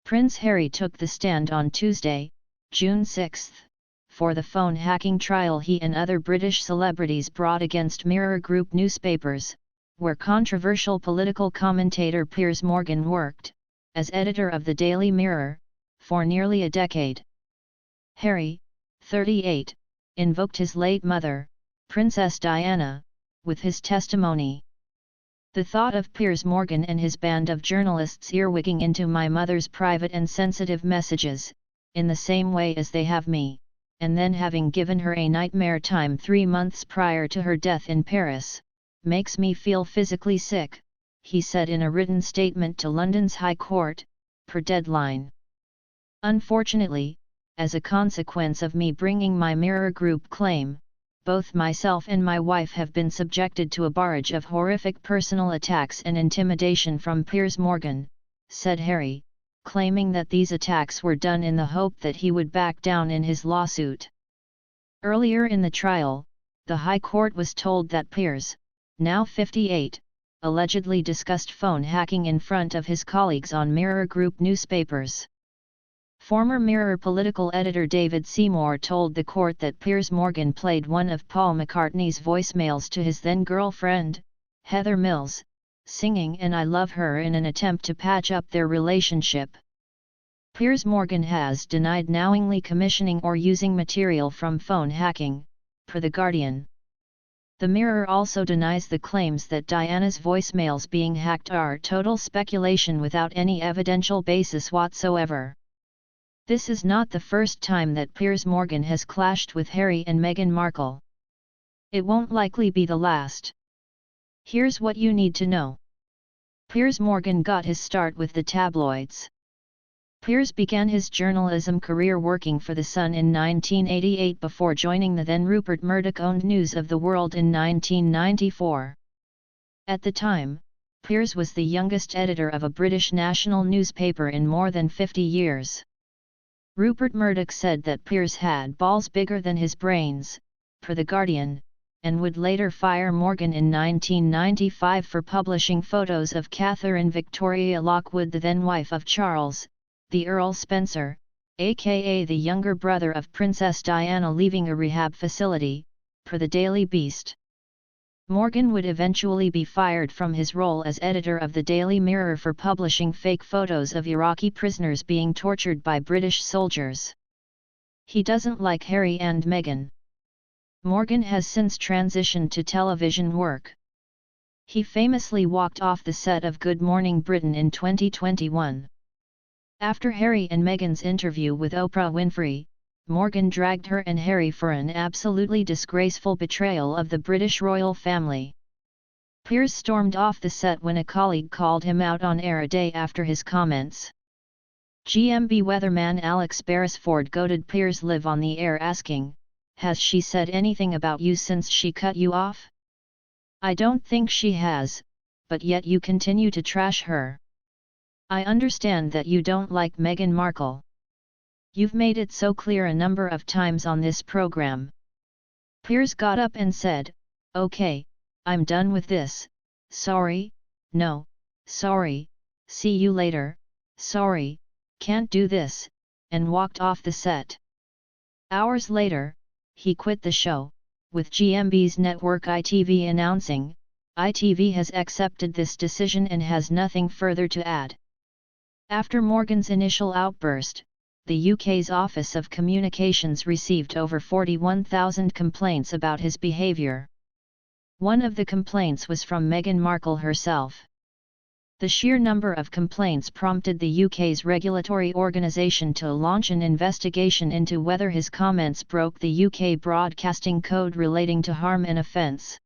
Prince Harry took the stand on Tuesday, June 6, for the phone hacking trial he and other British celebrities brought against Mirror Group newspapers, where controversial political commentator Piers Morgan worked, as editor of the Daily Mirror, for nearly a decade. Harry, 38, invoked his late mother, Princess Diana, with his testimony. "The thought of Piers Morgan and his band of journalists earwigging into my mother's private and sensitive messages, in the same way as they have me, and then having given her a nightmare time 3 months prior to her death in Paris, makes me feel physically sick," he said in a written statement to London's High Court, per Deadline. "Unfortunately, as a consequence of me bringing my Mirror Group claim, both myself and my wife have been subjected to a barrage of horrific personal attacks and intimidation from Piers Morgan," said Harry, claiming that these attacks were done in the hope that he would back down in his lawsuit. Earlier in the trial, the High Court was told that Piers, now 58, allegedly discussed phone hacking in front of his colleagues on Mirror Group newspapers. Former Mirror political editor David Seymour told the court that Piers Morgan played one of Paul McCartney's voicemails to his then-girlfriend, Heather Mills, singing "And I Love Her" in an attempt to patch up their relationship. Piers Morgan has denied knowingly commissioning or using material from phone hacking, per The Guardian. The Mirror also denies the claims that Diana's voicemails being hacked are total speculation without any evidential basis whatsoever. This is not the first time that Piers Morgan has clashed with Harry and Meghan Markle. It won't likely be the last. Here's what you need to know. Piers Morgan got his start with the tabloids. Piers began his journalism career working for The Sun in 1988 before joining the then Rupert Murdoch-owned News of the World in 1994. At the time, Piers was the youngest editor of a British national newspaper in more than 50 years. Rupert Murdoch said that Piers had balls bigger than his brains, per The Guardian, and would later fire Morgan in 1995 for publishing photos of Catherine Victoria Lockwood, the then wife of Charles, the Earl Spencer, aka the younger brother of Princess Diana, leaving a rehab facility, per the Daily Beast. Morgan would eventually be fired from his role as editor of the Daily Mirror for publishing fake photos of Iraqi prisoners being tortured by British soldiers. He doesn't like Harry and Meghan. Morgan has since transitioned to television work. He famously walked off the set of Good Morning Britain in 2021. After Harry and Meghan's interview with Oprah Winfrey, Morgan dragged her and Harry for an absolutely disgraceful betrayal of the British royal family. Piers stormed off the set when a colleague called him out on air a day after his comments. GMB weatherman Alex Beresford goaded Piers live on the air asking, "Has she said anything about you since she cut you off?" "I don't think she has, but yet you continue to trash her. I understand that you don't like Meghan Markle. You've made it so clear a number of times on this program." Piers got up and said, "Okay, I'm done with this, sorry, no, sorry, see you later, sorry, can't do this," and walked off the set. Hours later, he quit the show, with GMB's network ITV announcing, "ITV has accepted this decision and has nothing further to add." After Morgan's initial outburst, the UK's Office of Communications received over 41,000 complaints about his behaviour. One of the complaints was from Meghan Markle herself. The sheer number of complaints prompted the UK's regulatory organisation to launch an investigation into whether his comments broke the UK Broadcasting Code relating to harm and offence.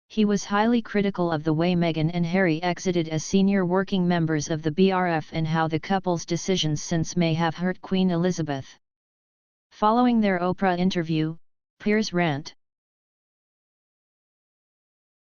He was highly critical of the way Meghan and Harry exited as senior working members of the BRF and how the couple's decisions since may have hurt Queen Elizabeth. Following their Oprah interview, Piers' rant,